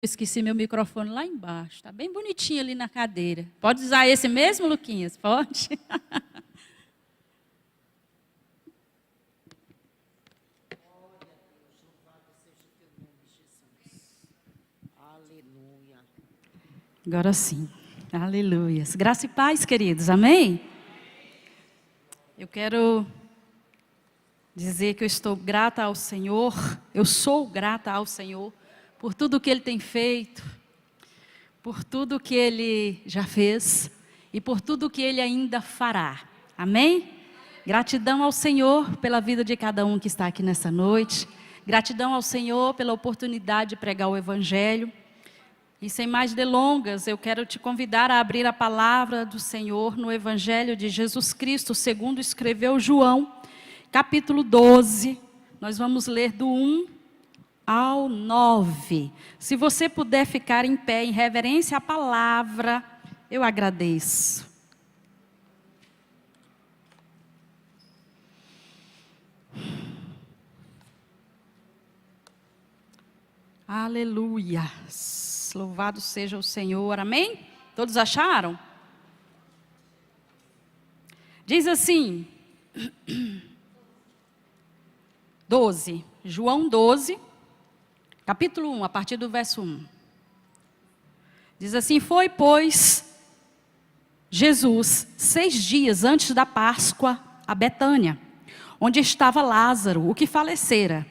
Esqueci meu microfone lá embaixo. Está bem bonitinho ali na cadeira. Pode usar esse mesmo, Luquinhas? Pode? Aleluia. Agora sim. Aleluia. Graça e paz, queridos. Amém? Eu quero dizer que eu estou grata ao Senhor. Eu sou grata ao Senhor por tudo que Ele tem feito, por tudo que Ele já fez e por tudo que Ele ainda fará. Amém? Gratidão ao Senhor pela vida de cada um que está aqui nessa noite. Gratidão ao Senhor pela oportunidade de pregar o Evangelho. E sem mais delongas, eu quero te convidar a abrir a palavra do Senhor no Evangelho de Jesus Cristo, segundo escreveu João, capítulo 12. Nós vamos ler do 1 ao 9. Se você puder ficar em pé em reverência à palavra, eu agradeço. Aleluia. Louvado seja o Senhor. Amém? Todos acharam? Diz assim, 12, João 12, capítulo 1, a partir do verso 1. Diz assim: foi, pois, Jesus, 6 dias antes da Páscoa, a Betânia, onde estava Lázaro, o que falecera,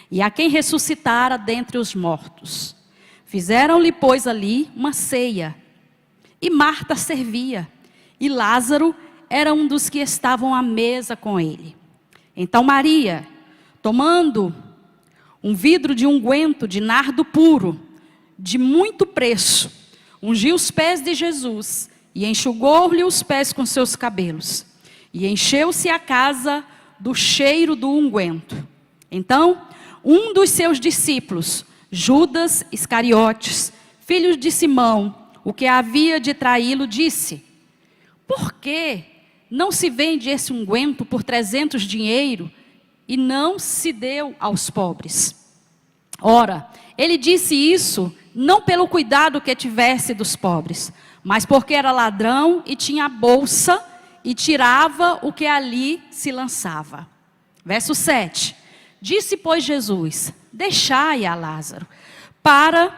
e a quem ressuscitara dentre os mortos. Fizeram-lhe, pois, ali uma ceia, e Marta servia, e Lázaro era um dos que estavam à mesa com ele. Então Maria, tomando um vidro de unguento de nardo puro, de muito preço, ungiu os pés de Jesus, e enxugou-lhe os pés com seus cabelos, e encheu-se a casa do cheiro do unguento. Então, um dos seus discípulos, Judas Iscariotes, filho de Simão, o que havia de traí-lo, disse: por que não se vende esse unguento por 300 dinheiro e não se deu aos pobres? Ora, ele disse isso não pelo cuidado que tivesse dos pobres, mas porque era ladrão e tinha a bolsa e tirava o que ali se lançava. Verso 7. Disse, pois, Jesus: deixai a Lázaro, para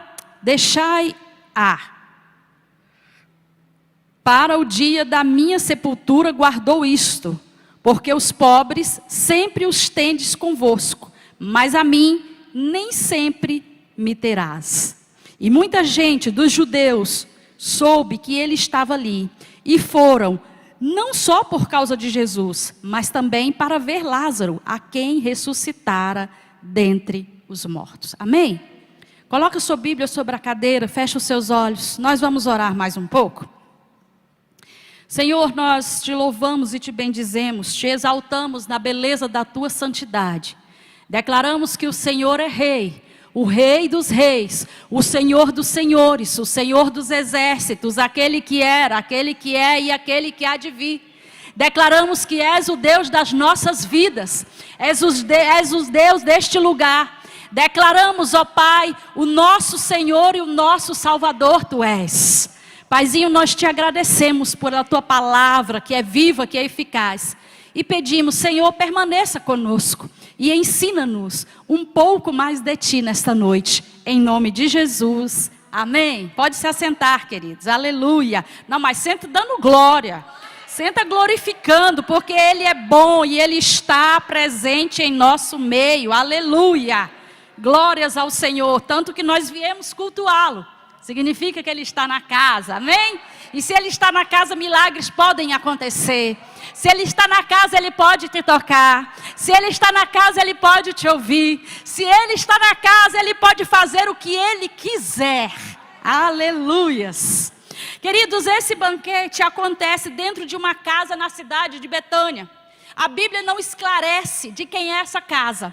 o dia da minha sepultura guardou isto, porque os pobres sempre os tendes convosco, mas a mim nem sempre me terás. E muita gente dos judeus soube que ele estava ali, e foram, não só por causa de Jesus, mas também para ver Lázaro, a quem ressuscitara dentre os mortos. Amém? Coloca sua Bíblia sobre a cadeira, fecha os seus olhos, nós vamos orar mais um pouco. Senhor, nós te louvamos e te bendizemos, te exaltamos na beleza da tua santidade. Declaramos que o Senhor é Rei, o Rei dos reis, o Senhor dos senhores, o Senhor dos exércitos, aquele que era, aquele que é e aquele que há de vir. Declaramos que és o Deus das nossas vidas, és o Deus deste lugar. Declaramos, ó Pai, o nosso Senhor e o nosso Salvador tu és. Paizinho, nós te agradecemos por a tua palavra, que é viva, que é eficaz. E pedimos, Senhor, permaneça conosco e ensina-nos um pouco mais de ti nesta noite. Em nome de Jesus. Amém? Pode se assentar, queridos. Aleluia. Não, mas senta dando glória. Senta glorificando, porque Ele é bom e Ele está presente em nosso meio. Aleluia. Glórias ao Senhor. Tanto que nós viemos cultuá-lo. Significa que Ele está na casa, amém? E se Ele está na casa, milagres podem acontecer. Se Ele está na casa, Ele pode te tocar. Se Ele está na casa, Ele pode te ouvir. Se Ele está na casa, Ele pode fazer o que Ele quiser. Aleluias. Queridos, esse banquete acontece dentro de uma casa na cidade de Betânia. A Bíblia não esclarece de quem é essa casa.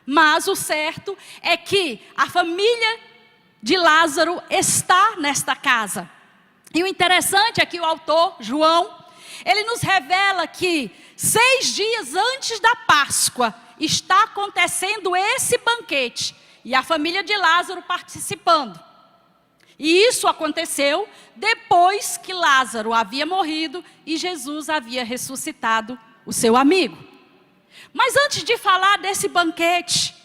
Mas o certo é que a família de Lázaro está nesta casa. E o interessante é que o autor, João, ele nos revela que 6 dias antes da Páscoa está acontecendo esse banquete. E a família de Lázaro participando. E isso aconteceu depois que Lázaro havia morrido e Jesus havia ressuscitado o seu amigo. Mas antes de falar desse banquete,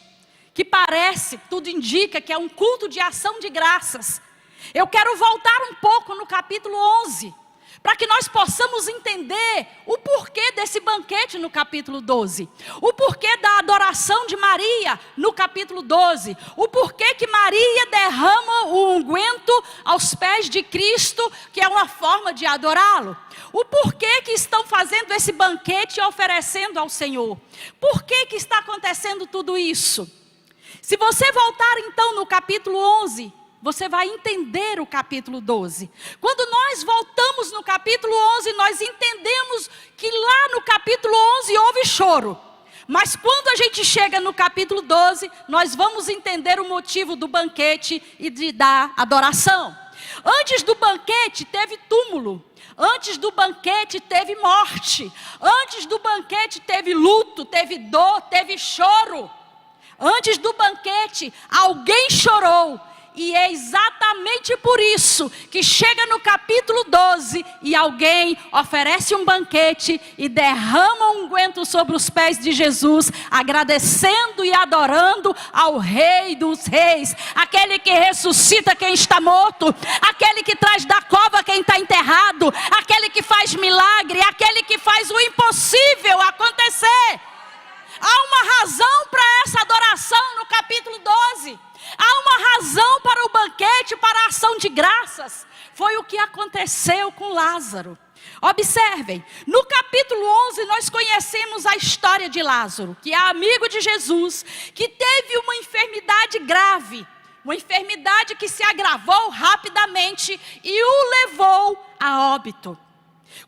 que parece, tudo indica que é um culto de ação de graças, eu quero voltar um pouco no capítulo 11, para que nós possamos entender o porquê desse banquete no capítulo 12. O porquê da adoração de Maria no capítulo 12. O porquê que Maria derrama o unguento aos pés de Cristo, que é uma forma de adorá-lo. O porquê que estão fazendo esse banquete e oferecendo ao Senhor. Por que está acontecendo tudo isso? Se você voltar então no capítulo 11... você vai entender o capítulo 12. Quando nós voltamos no capítulo 11, nós entendemos que lá no capítulo 11 houve choro. Mas quando a gente chega no capítulo 12, nós vamos entender o motivo do banquete e da adoração. Antes do banquete teve túmulo. Antes do banquete teve morte. Antes do banquete teve luto, teve dor, teve choro. Antes do banquete alguém chorou. E é exatamente por isso que chega no capítulo 12 e alguém oferece um banquete e derrama um unguento sobre os pés de Jesus, agradecendo e adorando ao Rei dos Reis, aquele que ressuscita quem está morto, aquele que traz da cova quem está enterrado, aquele que faz milagre, aquele que faz o impossível acontecer. Há uma razão para essa adoração no capítulo 12. Há uma razão para o banquete, para a ação de graças. Foi o que aconteceu com Lázaro. Observem, no capítulo 11 nós conhecemos a história de Lázaro, que é amigo de Jesus, que teve uma enfermidade grave, uma enfermidade que se agravou rapidamente e o levou a óbito.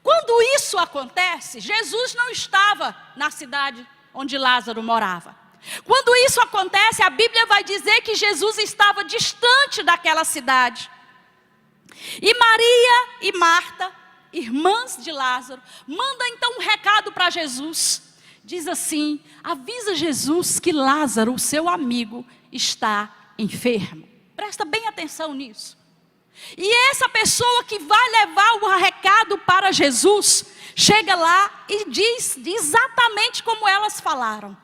Quando isso acontece, Jesus não estava na cidade onde Lázaro morava. Quando isso acontece, a Bíblia vai dizer que Jesus estava distante daquela cidade. E Maria e Marta, irmãs de Lázaro, mandam então um recado para Jesus. Diz assim: avisa Jesus que Lázaro, o seu amigo, está enfermo. Presta bem atenção nisso. E essa pessoa que vai levar o recado para Jesus, chega lá e diz exatamente como elas falaram.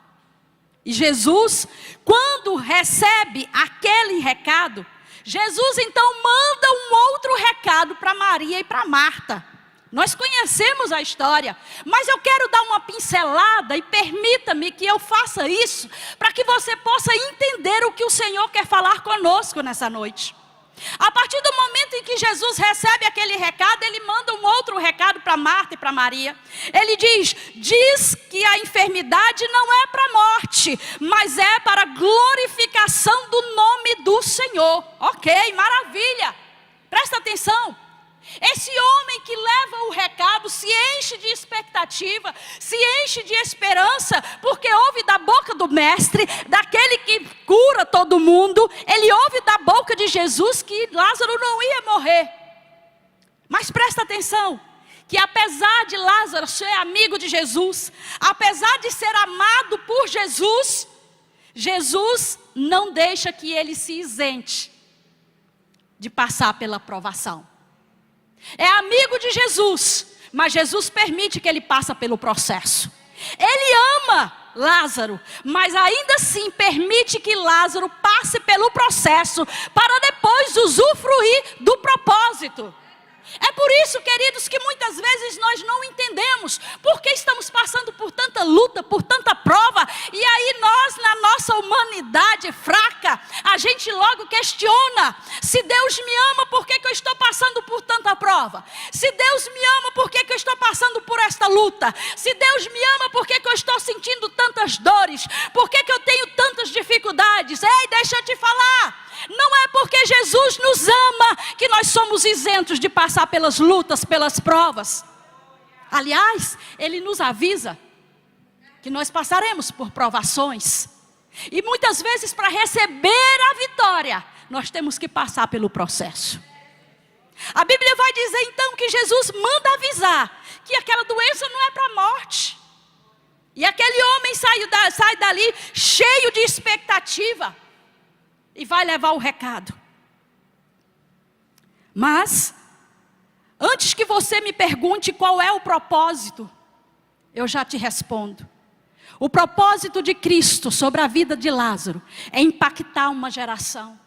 E Jesus, quando recebe aquele recado, Jesus então manda um outro recado para Maria e para Marta. Nós conhecemos a história, mas eu quero dar uma pincelada e permita-me que eu faça isso, para que você possa entender o que o Senhor quer falar conosco nessa noite. A partir do momento em que Jesus recebe aquele recado, ele manda um outro recado para Marta e para Maria. Ele diz que a enfermidade não é para a morte, mas é para a glorificação do nome do Senhor. Ok, maravilha. Presta atenção. Esse homem que leva o recado se enche de expectativa, se enche de esperança, porque ouve da boca do mestre, daquele que cura todo mundo. Ele ouve da boca de Jesus que Lázaro não ia morrer. Mas presta atenção, que apesar de Lázaro ser amigo de Jesus, apesar de ser amado por Jesus, Jesus não deixa que ele se isente de passar pela provação. É amigo de Jesus, mas Jesus permite que ele passe pelo processo. Ele ama Lázaro, mas ainda assim permite que Lázaro passe pelo processo, para depois usufruir do propósito. É por isso, queridos, que muitas vezes nós não entendemos por que estamos passando por tanta luta, por tanta prova. E aí nós, na nossa humanidade fraca, a gente logo questiona: se Deus me ama, por que eu estou passando por tanta prova? Se Deus me ama, por que eu estou passando por esta luta? Se Deus me ama, por que eu estou sentindo tantas dores? Por que eu tenho tantas dificuldades? Ei, deixa eu te falar. Não é porque Jesus nos ama que nós somos isentos de passar pelas lutas, pelas provas. Aliás, Ele nos avisa que nós passaremos por provações. E muitas vezes, para receber a vitória, nós temos que passar pelo processo. A Bíblia vai dizer então que Jesus manda avisar que aquela doença não é para a morte. E aquele homem sai dali cheio de expectativa e vai levar o recado. Mas, antes que você me pergunte qual é o propósito, eu já te respondo. O propósito de Cristo sobre a vida de Lázaro é impactar uma geração.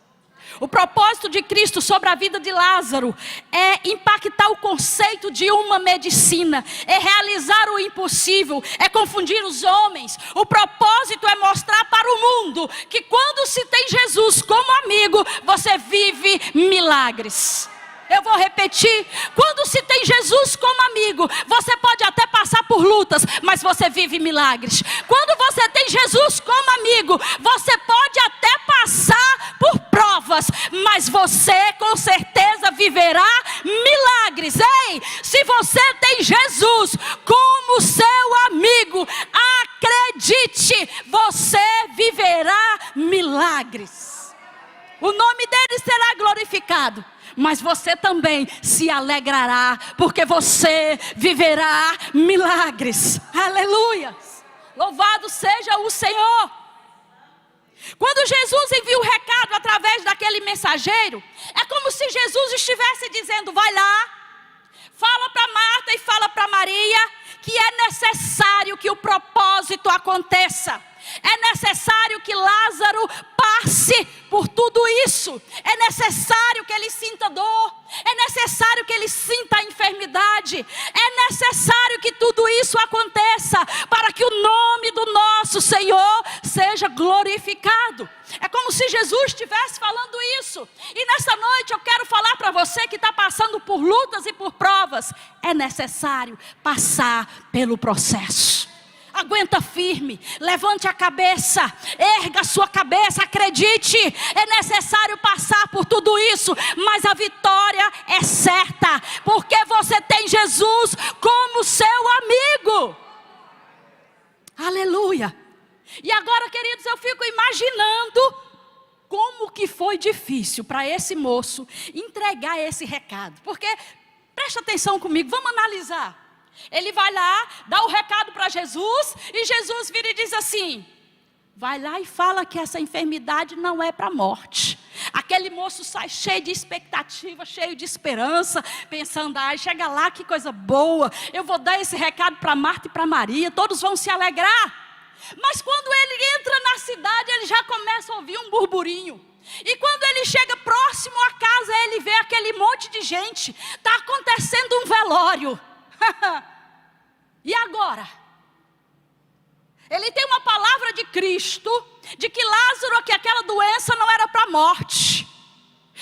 O propósito de Cristo sobre a vida de Lázaro é impactar o conceito de uma medicina, é realizar o impossível, é confundir os homens. O propósito é mostrar para o mundo que quando se tem Jesus como amigo, você vive milagres. Eu vou repetir, quando se tem Jesus como amigo, você pode até passar por lutas, mas você vive milagres. Quando você tem Jesus como amigo, você pode até passar por provas, mas você com certeza viverá milagres. Ei, se você tem Jesus como seu amigo, acredite, você viverá milagres. O nome dele será glorificado. Mas você também se alegrará, porque você viverá milagres. Aleluia! Louvado seja o Senhor. Quando Jesus envia o recado através daquele mensageiro, é como se Jesus estivesse dizendo: vai lá, fala para Marta e fala para Maria que é necessário que o propósito aconteça. É necessário que Lázaro passe por tudo isso. É necessário que ele sinta dor. É necessário que ele sinta a enfermidade. É necessário que tudo isso aconteça para que o nome do nosso Senhor seja glorificado. É como se Jesus estivesse falando isso. E nessa noite eu quero falar para você que está passando por lutas e por provas. É necessário passar pelo processo. Aguenta firme, levante a cabeça, erga a sua cabeça, acredite, é necessário passar por tudo isso, mas a vitória é certa, porque você tem Jesus como seu amigo. Aleluia. E agora, queridos, eu fico imaginando como que foi difícil para esse moço entregar esse recado, porque, presta atenção comigo, vamos analisar. Ele vai lá, dá o recado para Jesus, e Jesus vira e diz assim: vai lá e fala que essa enfermidade não é para a morte. Aquele moço sai cheio de expectativa, cheio de esperança, pensando: ai, chega lá, que coisa boa, eu vou dar esse recado para Marta e para Maria, todos vão se alegrar. Mas quando ele entra na cidade, ele já começa a ouvir um burburinho. E quando ele chega próximo à casa, ele vê aquele monte de gente, está acontecendo um velório. E agora? Ele tem uma palavra de Cristo, de que Lázaro, que aquela doença não era para a morte.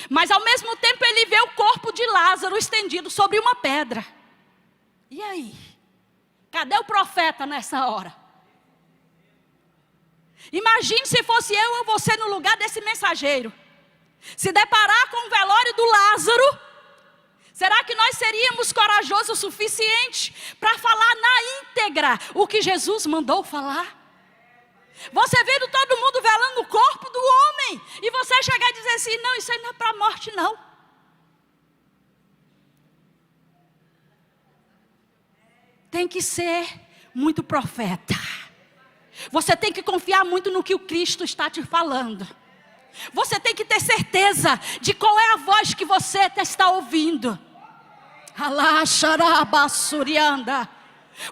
Mas ao mesmo tempo ele vê o corpo de Lázaro estendido sobre uma pedra. E aí? Cadê o profeta nessa hora? Imagine se fosse eu ou você no lugar desse mensageiro. Se deparar com o velório do Lázaro, será que nós seríamos corajosos o suficiente para falar na íntegra o que Jesus mandou falar? Você vendo todo mundo velando o corpo do homem, e você chegar e dizer assim: não, isso aí não é para a morte não. Tem que ser muito profeta. Você tem que confiar muito no que o Cristo está te falando. Você tem que ter certeza de qual é a voz que você está ouvindo.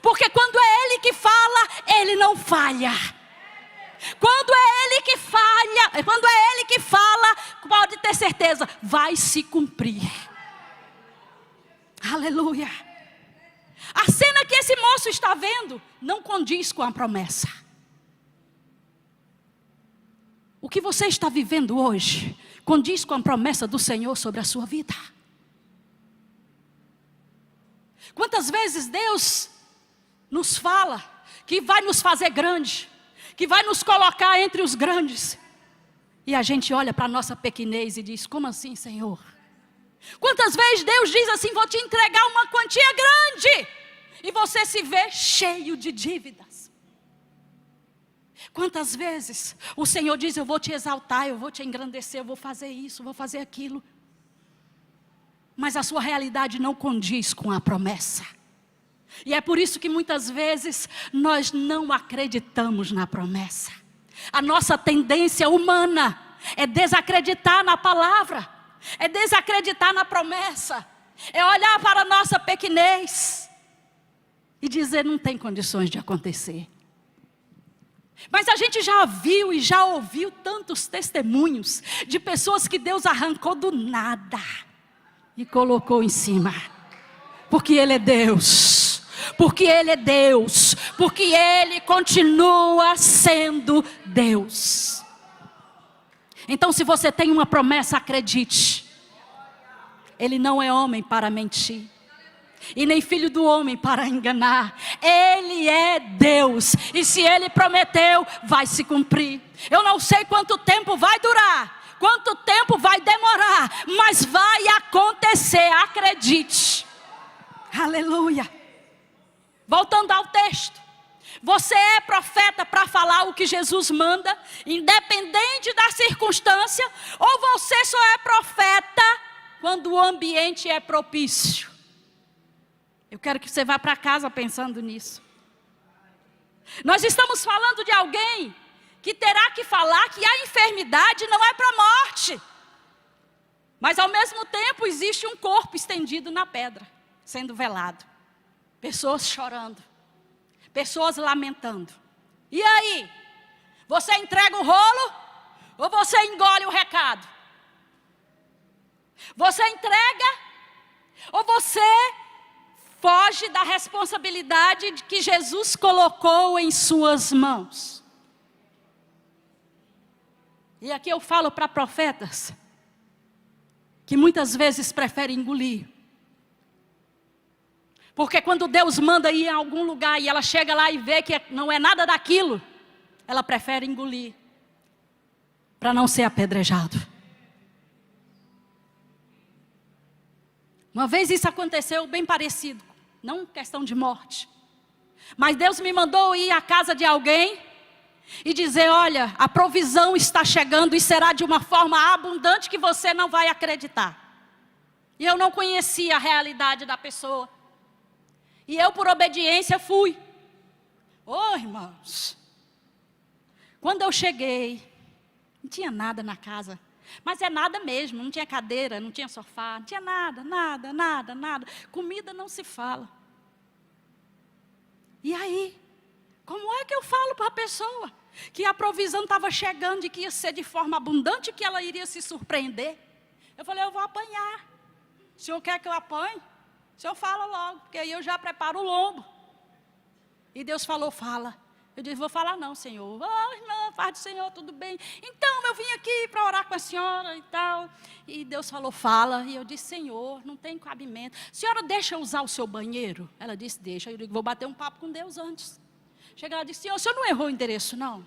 Porque quando é Ele que fala, Ele não falha. Quando é Ele que fala, pode ter certeza, vai se cumprir. Aleluia. A cena que esse moço está vendo não condiz com a promessa. O que você está vivendo hoje condiz com a promessa do Senhor sobre a sua vida. Quantas vezes Deus nos fala que vai nos fazer grande, que vai nos colocar entre os grandes, e a gente olha para a nossa pequenez e diz: como assim, Senhor? Quantas vezes Deus diz assim: vou te entregar uma quantia grande, e você se vê cheio de dívidas. Quantas vezes o Senhor diz: eu vou te exaltar, eu vou te engrandecer, eu vou fazer isso, vou fazer aquilo, mas a sua realidade não condiz com a promessa. E é por isso que muitas vezes nós não acreditamos na promessa. A nossa tendência humana é desacreditar na palavra. é desacreditar na promessa, é olhar para a nossa pequenez e dizer: não tem condições de acontecer. Mas a gente já viu e já ouviu tantos testemunhos de pessoas que Deus arrancou do nada e colocou em cima, porque Ele é Deus, porque Ele é Deus, porque Ele continua sendo Deus. Então, se você tem uma promessa, acredite. Ele não é homem para mentir, e nem filho do homem para enganar. Ele é Deus, e se Ele prometeu, vai se cumprir. Eu não sei quanto tempo vai durar, quanto tempo vai demorar, mas vai acontecer, acredite. Aleluia. Voltando ao texto, você é profeta para falar o que Jesus manda, independente da circunstância, ou você só é profeta quando o ambiente é propício? Eu quero que você vá para casa pensando nisso. Nós estamos falando de alguém que terá que falar que a enfermidade não é para a morte, mas ao mesmo tempo existe um corpo estendido na pedra, sendo velado, pessoas chorando, pessoas lamentando. E aí? Você entrega o rolo ou você engole o recado? Você entrega ou você foge da responsabilidade que Jesus colocou em suas mãos? E aqui eu falo para profetas que muitas vezes preferem engolir. Porque quando Deus manda ir a algum lugar e ela chega lá e vê que não é nada daquilo, ela prefere engolir para não ser apedrejado. Uma vez isso aconteceu bem parecido, não questão de morte, mas Deus me mandou ir à casa de alguém e dizer: olha, a provisão está chegando e será de uma forma abundante que você não vai acreditar. E eu não conhecia a realidade da pessoa, e eu por obediência fui. Irmãos, quando eu cheguei, não tinha nada na casa. Mas é nada mesmo, não tinha cadeira, não tinha sofá, não tinha nada. Comida não se fala. E aí, como é que eu falo para a pessoa que a provisão estava chegando e que ia ser de forma abundante, que ela iria se surpreender? Eu falei: eu vou apanhar. O senhor quer que eu apanhe? O senhor fala logo, porque aí eu já preparo o lombo. E Deus falou: fala. Eu disse: vou falar não, Senhor. Irmã, paz do Senhor, tudo bem. Então, eu vim aqui para orar com a senhora e tal. E Deus falou: fala. E eu disse: Senhor, não tem cabimento. Senhora, deixa eu usar o seu banheiro? Ela disse: deixa. Eu digo: vou bater um papo com Deus antes. Chega lá e disse: Senhor, o senhor não errou o endereço, não?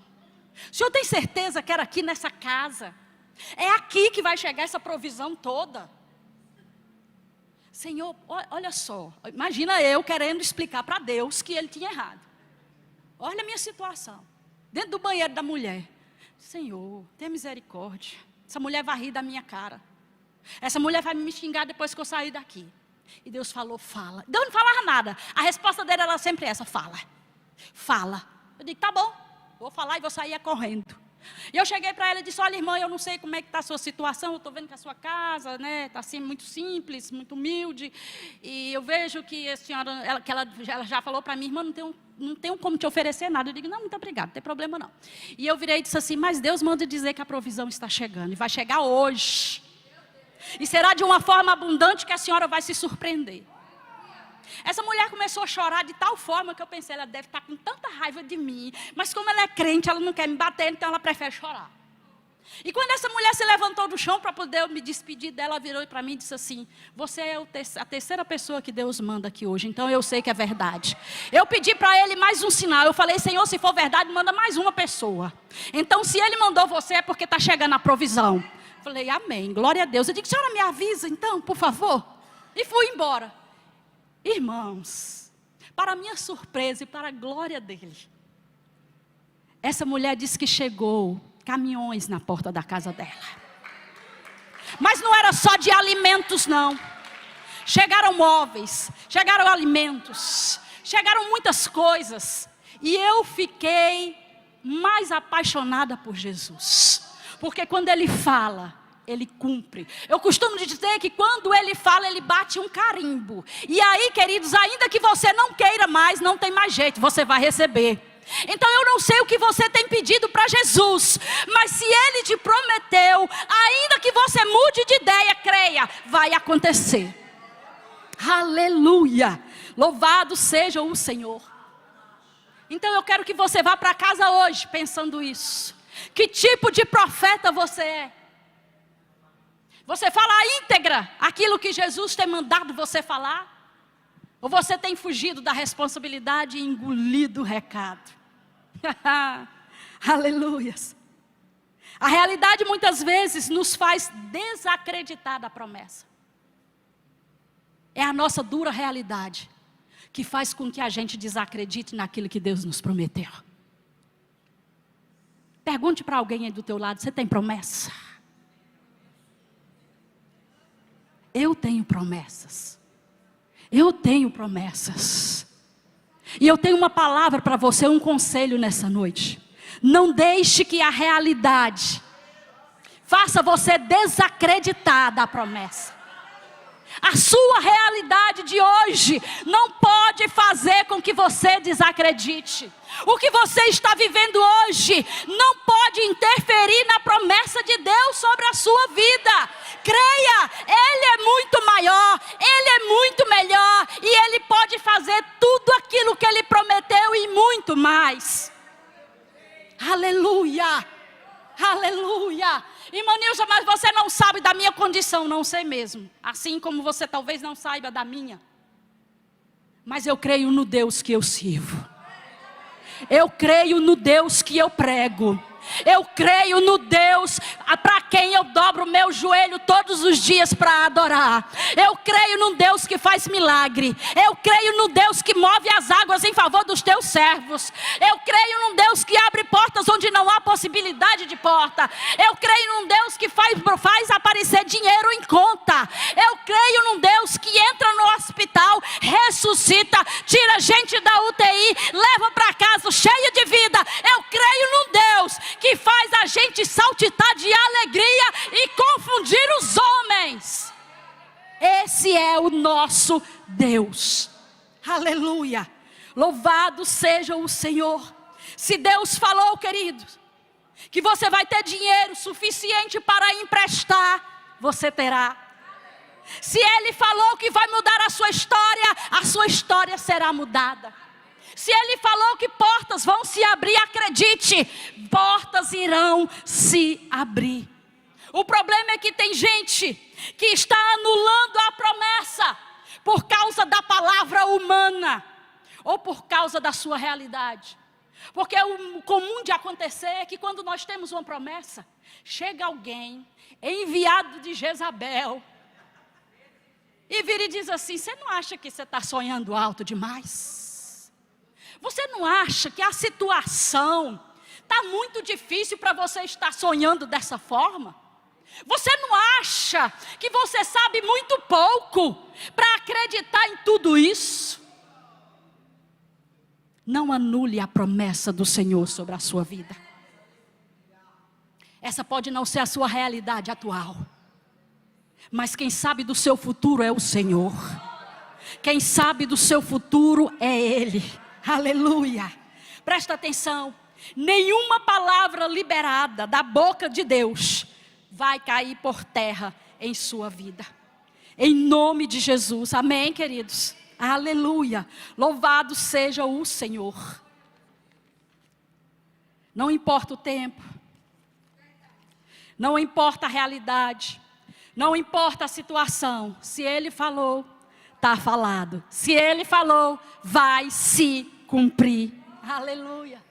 O senhor tem certeza que era aqui nessa casa? É aqui que vai chegar essa provisão toda? Senhor, olha só. Imagina eu querendo explicar para Deus que Ele tinha errado. Olha a minha situação, dentro do banheiro da mulher. Senhor, tenha misericórdia. Essa mulher vai rir da minha cara. Essa mulher vai me xingar depois que eu sair daqui. E Deus falou: fala. Deus não falava nada. A resposta dele era sempre essa: fala. Fala. Eu digo: tá bom, vou falar e vou sair correndo. E eu cheguei para ela e disse: olha, irmã, eu não sei como é que está a sua situação. Eu estou vendo que a sua casa está assim, muito simples, muito humilde. E eu vejo que a senhora, ela já falou para mim: irmã, não tenho como te oferecer nada. Eu digo: não, muito obrigada, não tem problema não. E eu virei e disse assim: mas Deus manda dizer que a provisão está chegando. E vai chegar hoje. E será de uma forma abundante que a senhora vai se surpreender. Essa mulher começou a chorar de tal forma que eu pensei: ela deve estar com tanta raiva de mim, mas como ela é crente, ela não quer me bater, então ela prefere chorar. E quando essa mulher se levantou do chão para poder me despedir dela, ela virou para mim e disse assim: você é a terceira pessoa que Deus manda aqui hoje, então eu sei que é verdade. Eu pedi para Ele mais um sinal. Eu falei: Senhor, se for verdade, manda mais uma pessoa. Então, se Ele mandou você, é porque está chegando a provisão. Eu falei: amém, glória a Deus. Eu digo: senhora, me avisa então, por favor. E fui embora. Irmãos, para minha surpresa e para a glória dele, essa mulher disse que chegou caminhões na porta da casa dela. Mas não era só de alimentos, não. Chegaram móveis, chegaram alimentos, chegaram muitas coisas. E eu fiquei mais apaixonada por Jesus. Porque quando Ele fala, Ele cumpre. Eu costumo dizer que quando Ele fala, Ele bate um carimbo. E aí, queridos, ainda que você não queira mais, não tem mais jeito, você vai receber. Então eu não sei o que você tem pedido para Jesus, mas se Ele te prometeu, ainda que você mude de ideia, creia, vai acontecer. Aleluia, louvado seja o Senhor. Então eu quero que você vá para casa hoje pensando isso. Que tipo de profeta você é? Você fala a íntegra aquilo que Jesus tem mandado você falar? Ou você tem fugido da responsabilidade e engolido o recado? Aleluias. A realidade muitas vezes nos faz desacreditar da promessa. É a nossa dura realidade que faz com que a gente desacredite naquilo que Deus nos prometeu. Pergunte para alguém aí do teu lado: você tem promessa? Eu tenho promessas. Eu tenho promessas. E eu tenho uma palavra para você, um conselho nessa noite. Não deixe que a realidade faça você desacreditar da promessa. A sua realidade de hoje não pode fazer com que você desacredite. O que você está vivendo hoje não pode interferir na promessa de Deus sobre a sua vida. Creia, Ele é muito maior, Ele é muito melhor e Ele pode fazer tudo aquilo que Ele prometeu e muito mais. Aleluia, aleluia. Irmã Nilza, mas você não sabe da minha condição. Não sei mesmo, assim como você talvez não saiba da minha. Mas eu creio no Deus que eu sirvo. Eu creio no Deus que eu prego. Eu creio no Deus para quem eu dobro o meu joelho todos os dias para adorar. Eu creio num Deus que faz milagre. Eu creio no Deus que move as águas em favor dos teus servos. Eu creio num Deus que abre portas onde não há possibilidade de porta. Eu creio num Deus que faz aparecer dinheiro em conta. Eu creio num Deus que entra no hospital, ressuscita, tira gente da UTI, leva para casa cheia de vida. Eu creio num Deus que faz a gente saltitar de alegria e confundir os homens. Esse é o nosso Deus. Aleluia. Louvado seja o Senhor. Se Deus falou, queridos, que você vai ter dinheiro suficiente para emprestar, você terá. Se Ele falou que vai mudar a sua história será mudada. Se Ele falou que portas vão se abrir, acredite, portas irão se abrir. O problema é que tem gente que está anulando a promessa por causa da palavra humana ou por causa da sua realidade. Porque o comum de acontecer é que quando nós temos uma promessa, chega alguém enviado de Jezabel e vira e diz assim: você não acha que você está sonhando alto demais? Você não acha que a situação está muito difícil para você estar sonhando dessa forma? Você não acha que você sabe muito pouco para acreditar em tudo isso? Não anule a promessa do Senhor sobre a sua vida. Essa pode não ser a sua realidade atual, mas quem sabe do seu futuro é o Senhor. Quem sabe do seu futuro é Ele. Aleluia. Presta atenção. Nenhuma palavra liberada da boca de Deus vai cair por terra em sua vida. Em nome de Jesus. Amém, queridos? Aleluia. Louvado seja o Senhor. Não importa o tempo. Não importa a realidade. Não importa a situação. Se Ele falou, está falado. Se Ele falou, vai se cumprir. Aleluia.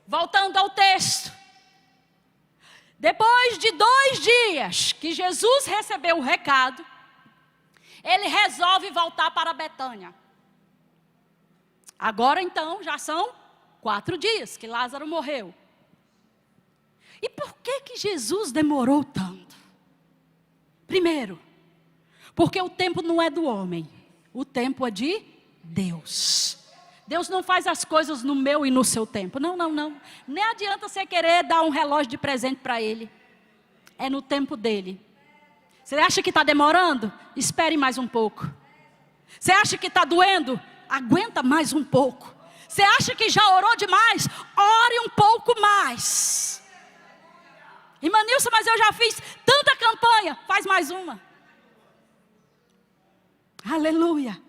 Voltando ao texto. Depois de 2 dias que Jesus recebeu o recado, Ele resolve voltar para Betânia. Agora então já são 4 dias que Lázaro morreu. E por que Jesus demorou tanto? Primeiro, porque o tempo não é do homem, o tempo é de Deus. Deus não faz as coisas no meu e no seu tempo. Não. Nem adianta você querer dar um relógio de presente para Ele. É no tempo dele. Você acha que está demorando? Espere mais um pouco. Você acha que está doendo? Aguenta mais um pouco. Você acha que já orou demais? Ore um pouco mais. Irmã Nilson, mas eu já fiz tanta campanha. Faz mais uma. Aleluia.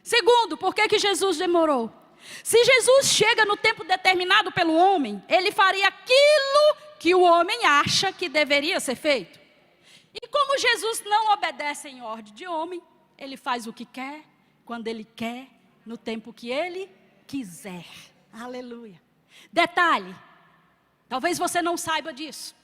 Segundo, por que Jesus demorou? Se Jesus chega no tempo determinado pelo homem, ele faria aquilo que o homem acha que deveria ser feito. E como Jesus não obedece em ordem de homem, ele faz o que quer, quando ele quer, no tempo que ele quiser. Aleluia. Detalhe, talvez você não saiba disso.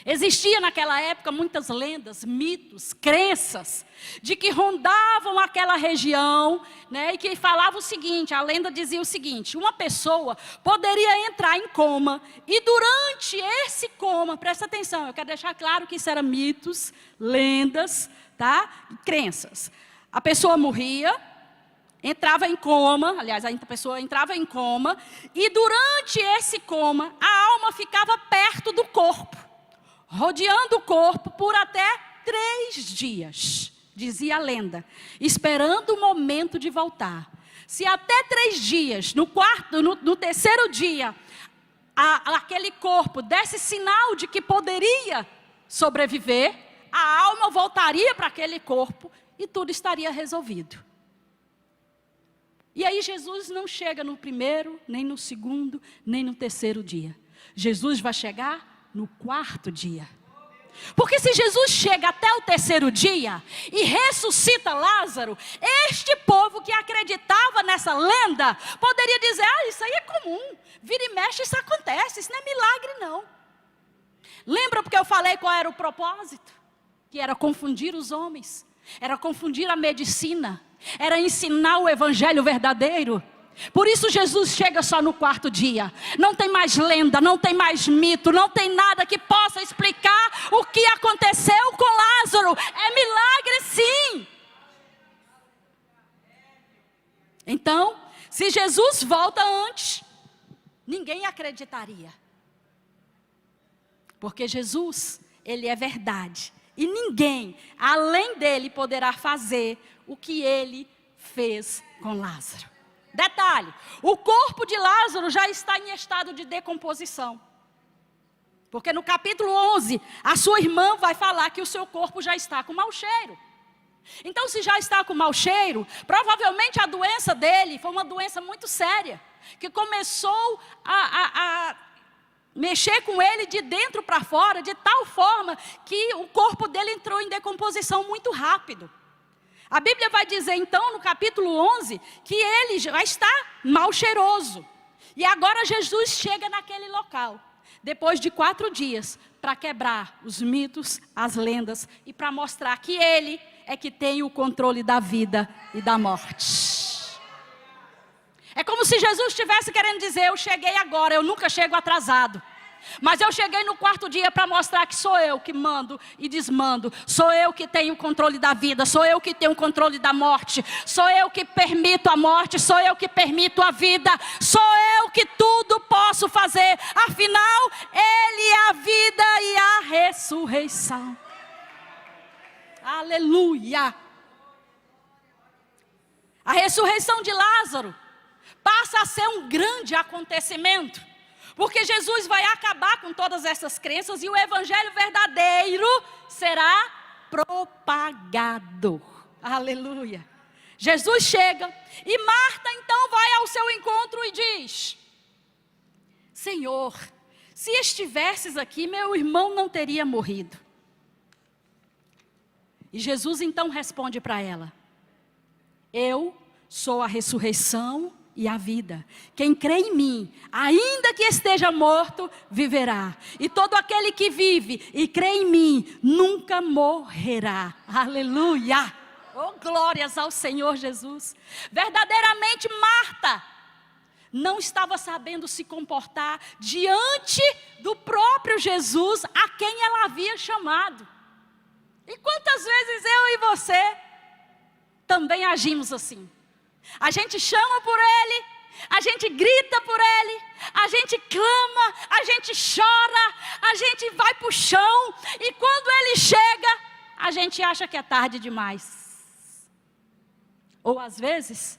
Existia naquela época muitas lendas, mitos, crenças, de que rondavam aquela região, né, e que falava o seguinte, a lenda dizia o seguinte: uma pessoa poderia entrar em coma, e durante esse coma, presta atenção, eu quero deixar claro que isso eram mitos, lendas, tá, e crenças. A pessoa morria, entrava em coma, aliás, a pessoa entrava em coma, e durante esse coma, a alma ficava perto do corpo, rodeando o corpo por até 3 dias, dizia a lenda, esperando o momento de voltar. Se até 3 dias, no terceiro dia, aquele corpo desse sinal de que poderia sobreviver, a alma voltaria para aquele corpo e tudo estaria resolvido. E aí Jesus não chega no primeiro, nem no segundo, nem no terceiro dia. Jesus vai chegar no 4º dia. Porque se Jesus chega até o 3º dia e ressuscita Lázaro, este povo que acreditava nessa lenda poderia dizer: isso aí é comum, vira e mexe isso acontece, isso não é milagre não. Lembra porque eu falei qual era o propósito? Que era confundir os homens, era confundir a medicina, era ensinar o evangelho verdadeiro. Por isso Jesus chega só no 4º dia. Não tem mais lenda, não tem mais mito, não tem nada que possa explicar o que aconteceu com Lázaro. É milagre sim. Então, se Jesus volta antes, ninguém acreditaria. Porque Jesus, ele é verdade. E ninguém, além dele, poderá fazer o que ele fez com Lázaro. Detalhe, o corpo de Lázaro já está em estado de decomposição. Porque no capítulo 11, a sua irmã vai falar que o seu corpo já está com mau cheiro. Então, se já está com mau cheiro, provavelmente a doença dele foi uma doença muito séria, que começou a mexer com ele de dentro para fora, de tal forma que o corpo dele entrou em decomposição muito rápido. A Bíblia vai dizer então no capítulo 11 que ele já está mal cheiroso. E agora Jesus chega naquele local, depois de 4 dias, para quebrar os mitos, as lendas e para mostrar que ele é que tem o controle da vida e da morte. É como se Jesus estivesse querendo dizer: eu cheguei agora, eu nunca chego atrasado. Mas eu cheguei no 4º dia para mostrar que sou eu que mando e desmando. Sou eu que tenho o controle da vida. Sou eu que tenho o controle da morte. Sou eu que permito a morte. Sou eu que permito a vida. Sou eu que tudo posso fazer. Afinal, Ele é a vida e a ressurreição. Aleluia. A ressurreição de Lázaro passa a ser um grande acontecimento. Porque Jesus vai acabar com todas essas crenças e o evangelho verdadeiro será propagado. Aleluia. Jesus chega e Marta então vai ao seu encontro e diz: Senhor, se estivesses aqui, meu irmão não teria morrido. E Jesus então responde para ela: eu sou a ressurreição e a vida. Quem crê em mim, ainda que esteja morto, viverá. E todo aquele que vive e crê em mim, nunca morrerá. Aleluia! Oh, glórias ao Senhor Jesus. Verdadeiramente Marta não estava sabendo se comportar diante do próprio Jesus, a quem ela havia chamado. E quantas vezes eu e você também agimos assim? A gente chama por Ele, a gente grita por ele, a gente clama, a gente chora, a gente vai para o chão, e quando ele chega, a gente acha que é tarde demais. Ou às vezes,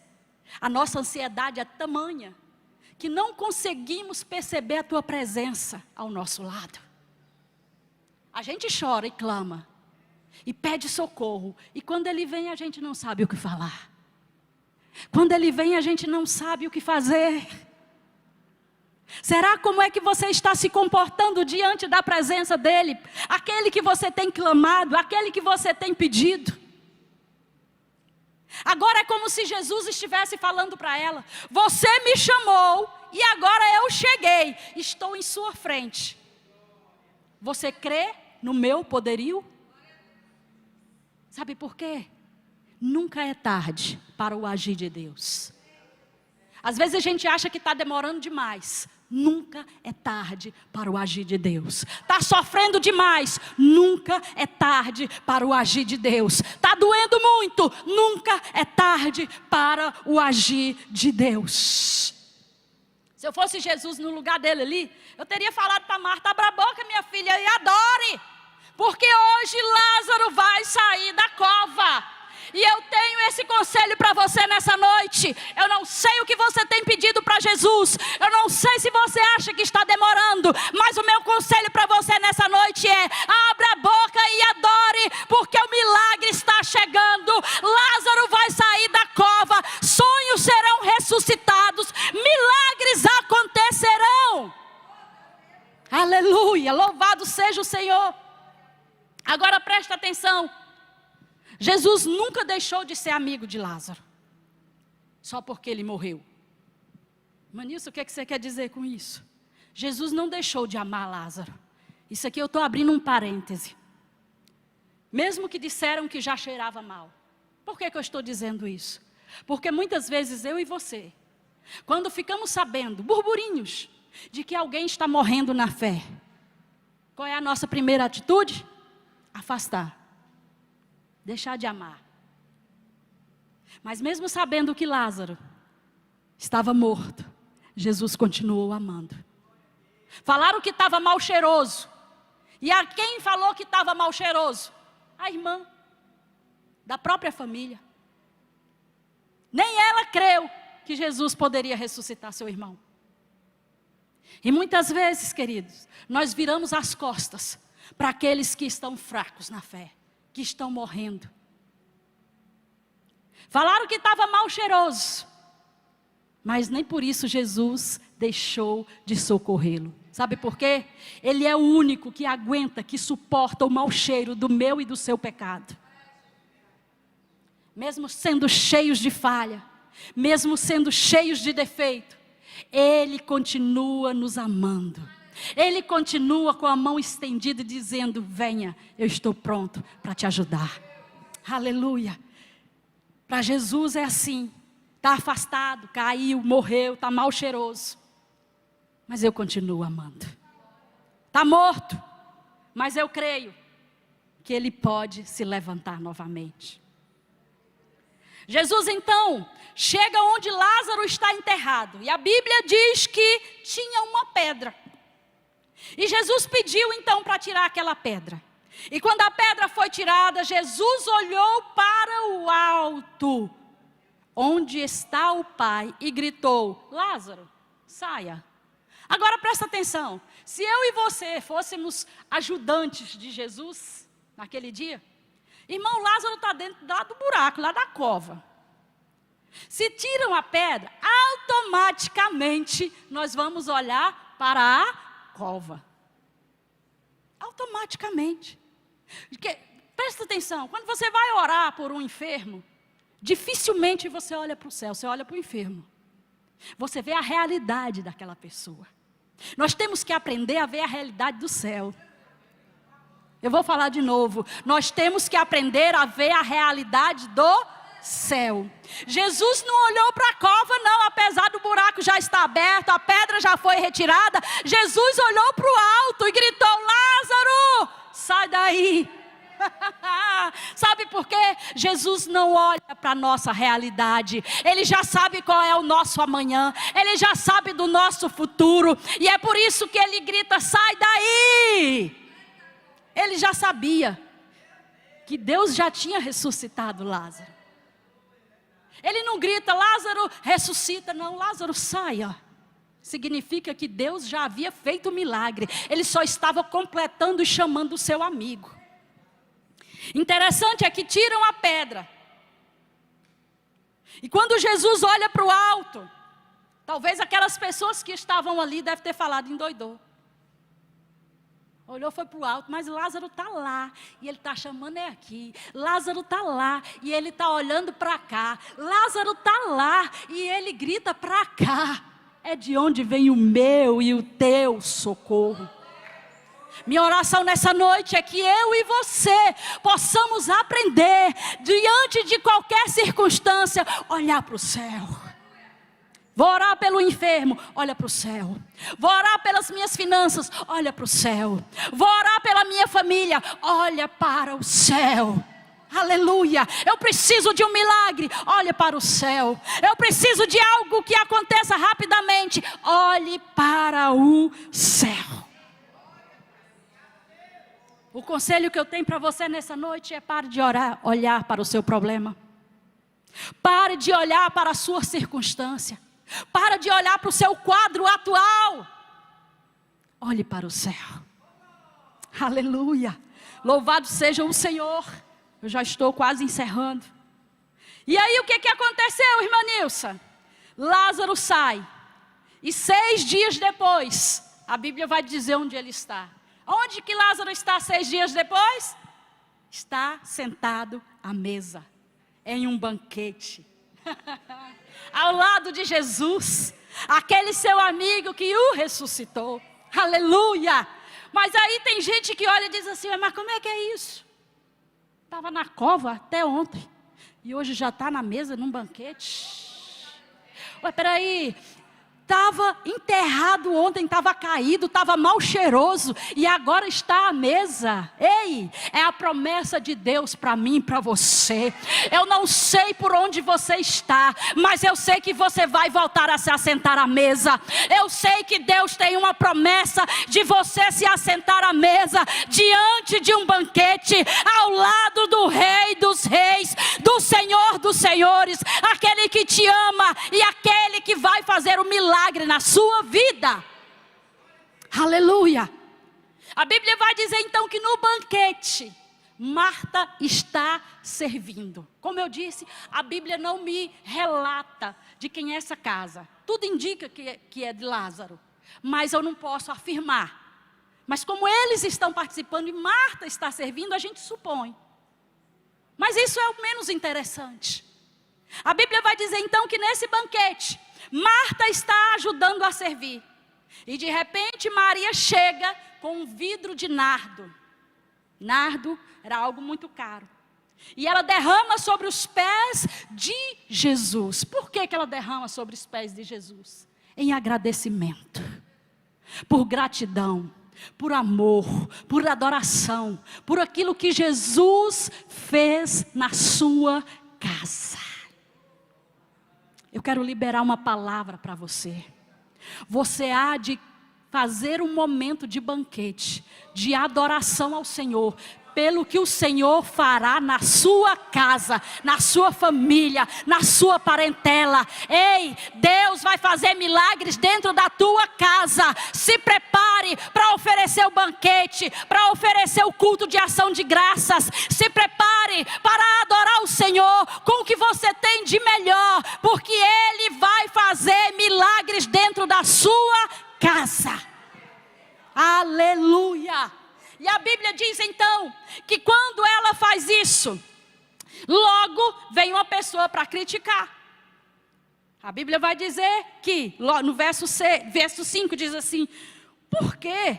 a nossa ansiedade é tamanha, que não conseguimos perceber a tua presença ao nosso lado. A gente chora e clama, e pede socorro, e quando ele vem a gente não sabe o que falar. Quando ele vem a gente não sabe o que fazer. Será como é que você está se comportando diante da presença dele? Aquele que você tem clamado, aquele que você tem pedido. Agora é como se Jesus estivesse falando para ela: você me chamou e agora eu cheguei, estou em sua frente. Você crê no meu poderio? Sabe por quê? Nunca é tarde para o agir de Deus. Às vezes a gente acha que está demorando demais. Nunca é tarde para o agir de Deus. Está sofrendo demais. Nunca é tarde para o agir de Deus. Está doendo muito. Nunca é tarde para o agir de Deus. Se eu fosse Jesus no lugar dele ali, eu teria falado para Marta: abra a boca, minha filha, e adore. Porque hoje Lázaro vai sair da cova. E eu tenho esse conselho para você nessa noite. Eu não sei o que você tem pedido para Jesus. Eu não sei se você acha que está demorando. Mas o meu conselho para você nessa noite é: abra a boca e adore. Porque o milagre está chegando. Lázaro vai sair da cova. Sonhos serão ressuscitados. Milagres acontecerão. Aleluia, louvado seja o Senhor. Agora presta atenção. Jesus nunca deixou de ser amigo de Lázaro, só porque ele morreu. Manilson, o que você quer dizer com isso? Jesus não deixou de amar Lázaro. Isso aqui eu estou abrindo um parêntese. Mesmo que disseram que já cheirava mal. Por que eu estou dizendo isso? Porque muitas vezes eu e você, quando ficamos sabendo, burburinhos, de que alguém está morrendo na fé, qual é a nossa primeira atitude? Afastar. Deixar de amar. Mas mesmo sabendo que Lázaro estava morto, Jesus continuou amando. Falaram que estava mal cheiroso. E a quem falou que estava mal cheiroso? A irmã da própria família. Nem ela creu que Jesus poderia ressuscitar seu irmão. E muitas vezes, queridos, nós viramos as costas para aqueles que estão fracos na fé, que estão morrendo. Falaram que estava mal cheiroso, mas nem por isso Jesus deixou de socorrê-lo. Sabe por quê? Ele é o único que aguenta, que suporta o mau cheiro do meu e do seu pecado. Mesmo sendo cheios de falha, mesmo sendo cheios de defeito, Ele continua nos amando. Ele continua com a mão estendida dizendo: venha, eu estou pronto para te ajudar. Aleluia. Para Jesus é assim. Está afastado, caiu, morreu, está mal cheiroso. Mas eu continuo amando. Está morto, mas eu creio que ele pode se levantar novamente. Jesus então chega onde Lázaro está enterrado. E a Bíblia diz que tinha uma pedra. E Jesus pediu então para tirar aquela pedra. E quando a pedra foi tirada, Jesus olhou para o alto, onde está o Pai, e gritou: Lázaro, saia. Agora presta atenção. Se eu e você fôssemos ajudantes de Jesus naquele dia, irmão, Lázaro está dentro lá do buraco, lá da cova. Se tiram a pedra, automaticamente nós vamos olhar para a cova. Automaticamente. Porque, presta atenção, quando você vai orar por um enfermo, dificilmente você olha para o céu, você olha para o enfermo. Você vê a realidade daquela pessoa. Nós temos que aprender a ver a realidade do céu. Eu vou falar de novo. Nós temos que aprender a ver a realidade do céu. Jesus não olhou para a cova não, apesar do buraco já estar aberto, a pedra já foi retirada. Jesus olhou para o alto e gritou: Lázaro, sai daí. Sabe por quê? Jesus não olha para a nossa realidade. Ele já sabe qual é o nosso amanhã. Ele já sabe do nosso futuro. E é por isso que ele grita: sai daí! Ele já sabia que Deus já tinha ressuscitado Lázaro. Ele não grita: Lázaro ressuscita. Não, Lázaro saia. Significa que Deus já havia feito o milagre. Ele só estava completando e chamando o seu amigo. Interessante é que tiram a pedra. E quando Jesus olha para o alto, talvez aquelas pessoas que estavam ali devem ter falado: endoidou. Olhou, foi para o alto, mas Lázaro está lá, e ele está chamando aqui. Lázaro está lá, e ele está olhando para cá. Lázaro está lá, e ele grita para cá. É de onde vem o meu e o teu socorro. Minha oração nessa noite é que eu e você possamos aprender, diante de qualquer circunstância, olhar para o céu. Vou orar pelo enfermo, olha para o céu. Vou orar pelas minhas finanças, olha para o céu. Vou orar pela minha família, olha para o céu. Aleluia, eu preciso de um milagre, olha para o céu. Eu preciso de algo que aconteça rapidamente, olhe para o céu. O conselho que eu tenho para você nessa noite é: pare de olhar para o seu problema. Pare de olhar para a sua circunstância. Pare de olhar para o seu quadro atual. Olhe para o céu. Aleluia. Louvado seja o Senhor. Eu já estou quase encerrando. E aí o que aconteceu, irmã Nilsa? Lázaro sai. E 6 dias depois, a Bíblia vai dizer onde ele está. Onde que Lázaro está 6 dias depois? Está sentado à mesa, em um banquete, ao lado de Jesus, aquele seu amigo que o ressuscitou. Aleluia! Mas aí tem gente que olha e diz assim: mas como é que é isso? Estava na cova até ontem, e hoje já está na mesa num banquete. Ué, peraí... Estava enterrado ontem, estava caído, estava mal cheiroso, e agora está à mesa. Ei, é a promessa de Deus para mim e para você. Eu não sei por onde você está, mas eu sei que você vai voltar a se assentar à mesa. Eu sei que Deus tem uma promessa de você se assentar à mesa, diante de um banquete, ao lado do Rei dos Reis, do Senhor dos Senhores, aquele que te ama e aquele que vai fazer o milagre na sua vida. Aleluia. A Bíblia vai dizer então que no banquete Marta está servindo. Como eu disse, a Bíblia não me relata de quem é essa casa. Tudo indica que é de Lázaro, mas eu não posso afirmar. Mas como eles estão participando e Marta está servindo, a gente supõe. Mas isso é o menos interessante. A Bíblia vai dizer então que nesse banquete Marta está ajudando a servir. E de repente Maria chega com um vidro de nardo. Nardo era algo muito caro. E ela derrama sobre os pés de Jesus. Por que ela derrama sobre os pés de Jesus? Em agradecimento, por gratidão, por amor, por adoração, por aquilo que Jesus fez na sua casa. Eu quero liberar uma palavra para você. Você há de fazer um momento de banquete, de adoração ao Senhor, pelo que o Senhor fará na sua casa, na sua família, na sua parentela. Ei, Deus vai fazer milagres dentro da tua casa. Se prepare para oferecer o banquete, para oferecer o culto de ação de graças. Se prepare para adorar o Senhor com o que você tem de melhor, porque Ele vai fazer milagres dentro da sua casa. Aleluia! E a Bíblia diz então, que quando ela faz isso, logo vem uma pessoa para criticar. A Bíblia vai dizer que, no verso 5 diz assim: por quê?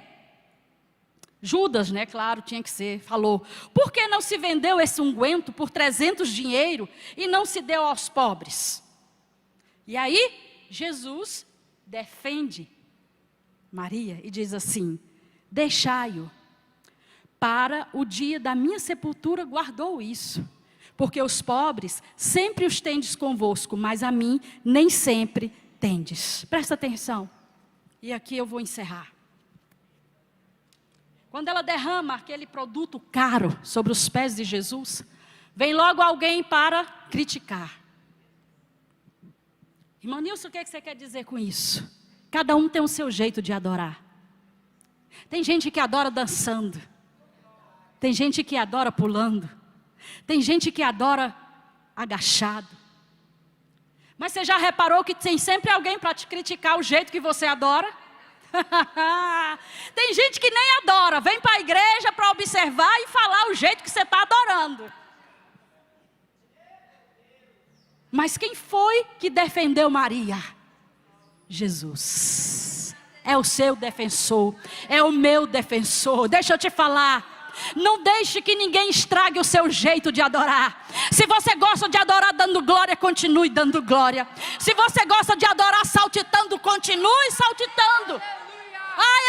Judas, né, claro, tinha que ser, falou: por que não se vendeu esse unguento por 300 dinheiro e não se deu aos pobres? E aí, Jesus defende Maria e diz assim: deixai-o, para o dia da minha sepultura guardou isso. Porque os pobres sempre os tendes convosco, mas a mim nem sempre tendes. Presta atenção. E aqui eu vou encerrar. Quando ela derrama aquele produto caro sobre os pés de Jesus, vem logo alguém para criticar. Irmão Nilson, o que você quer dizer com isso? Cada um tem o seu jeito de adorar. Tem gente que adora dançando. Tem gente que adora pulando. Tem gente que adora agachado. Mas você já reparou que tem sempre alguém para te criticar o jeito que você adora? Tem gente que nem adora, vem para a igreja para observar e falar o jeito que você está adorando. Mas quem foi que defendeu Maria? Jesus. É o seu defensor, é o meu defensor. Deixa eu te falar. Não deixe que ninguém estrague o seu jeito de adorar. Se você gosta de adorar dando glória, continue dando glória. Se você gosta de adorar saltitando, continue saltitando.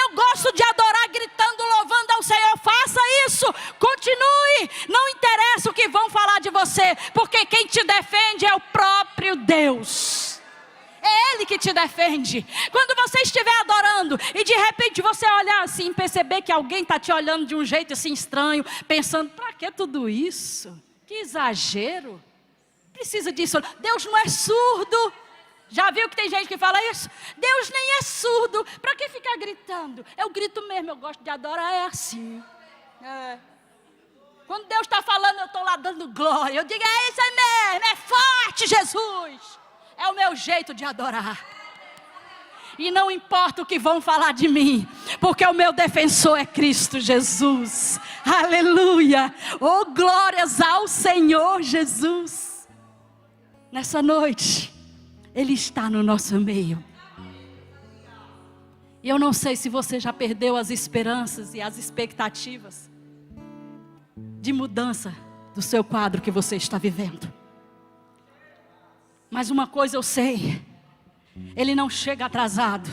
Eu gosto de adorar gritando, louvando ao Senhor. Faça isso, continue. Não interessa o que vão falar de você, porque quem te defende é o próprio Deus. É Ele que te defende. Quando você estiver adorando e de repente você olhar assim, perceber que alguém está te olhando de um jeito assim estranho, pensando, para que tudo isso? Que exagero. Precisa disso. Deus não é surdo. Já viu que tem gente que fala isso? Deus nem é surdo. Para que ficar gritando? Eu grito mesmo, eu gosto de adorar, é assim. Quando Deus está falando, eu estou lá dando glória. Eu digo, é isso aí mesmo, é forte Jesus. É o meu jeito de adorar. E não importa o que vão falar de mim, porque o meu defensor é Cristo Jesus. Aleluia. Oh, glórias ao Senhor Jesus. Nessa noite, Ele está no nosso meio. E eu não sei se você já perdeu as esperanças e as expectativas de mudança do seu quadro que você está vivendo. Mas uma coisa eu sei, Ele não chega atrasado.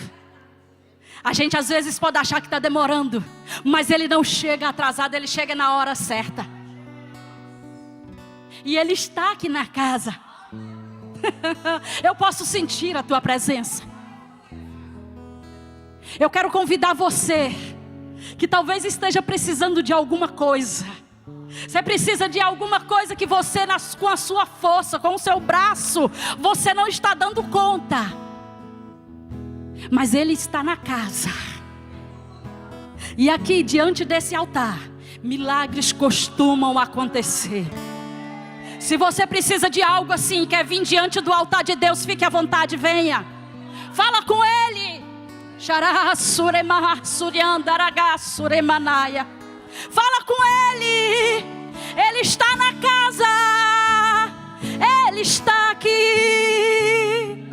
A gente às vezes pode achar que está demorando, mas Ele não chega atrasado, Ele chega na hora certa. E Ele está aqui na casa. Eu posso sentir a tua presença. Eu quero convidar você, que talvez esteja precisando de alguma coisa. Você precisa de alguma coisa que você, com a sua força, com o seu braço, você não está dando conta. Mas Ele está na casa. E aqui, diante desse altar, milagres costumam acontecer. Se você precisa de algo assim, quer vir diante do altar de Deus, fique à vontade, venha. Fala com Ele. Fala com Ele. Ele está na casa. Ele está aqui.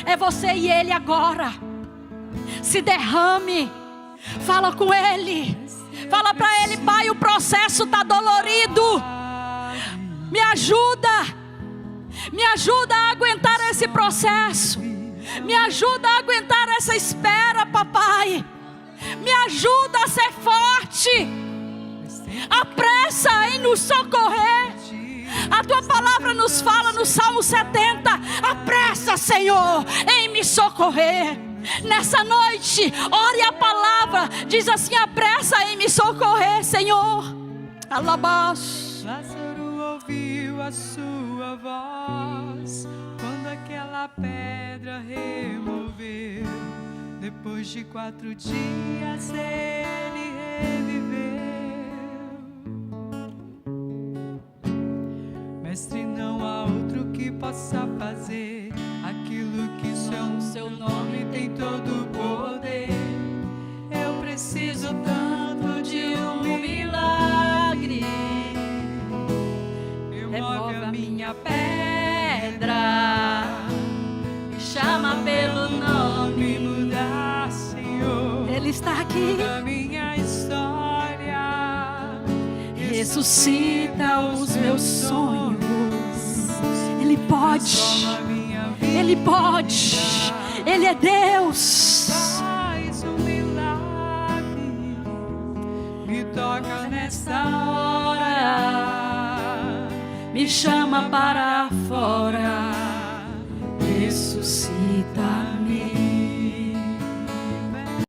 É você e Ele agora. Se derrame. Fala com Ele. Fala para Ele, Pai, o processo está dolorido. Me ajuda. Me ajuda a aguentar esse processo. Me ajuda a aguentar essa espera, papai. Me ajuda a ser forte. Apressa em nos socorrer. A tua palavra nos fala no Salmo 70. Apressa, Senhor, em me socorrer. Nessa noite, ore a palavra. Diz assim, apressa em me socorrer, Senhor. Alabás. Lázaro ouviu a sua voz quando aquela pedra removeu. Depois de 4 dias ele reviveu. Mestre, não há outro que possa fazer aquilo que seu nome tem todo o poder. Eu preciso tanto de um milagre. Remove a minha pedra. Me chama pelo nome. Mudar, Senhor. Ele está aqui. Muda minha história. Ressuscita os meus sonhos. Ele pode. Ele pode. Ele é Deus. Faz um milagre, me toca nesta hora, Me chama para fora, ressuscita.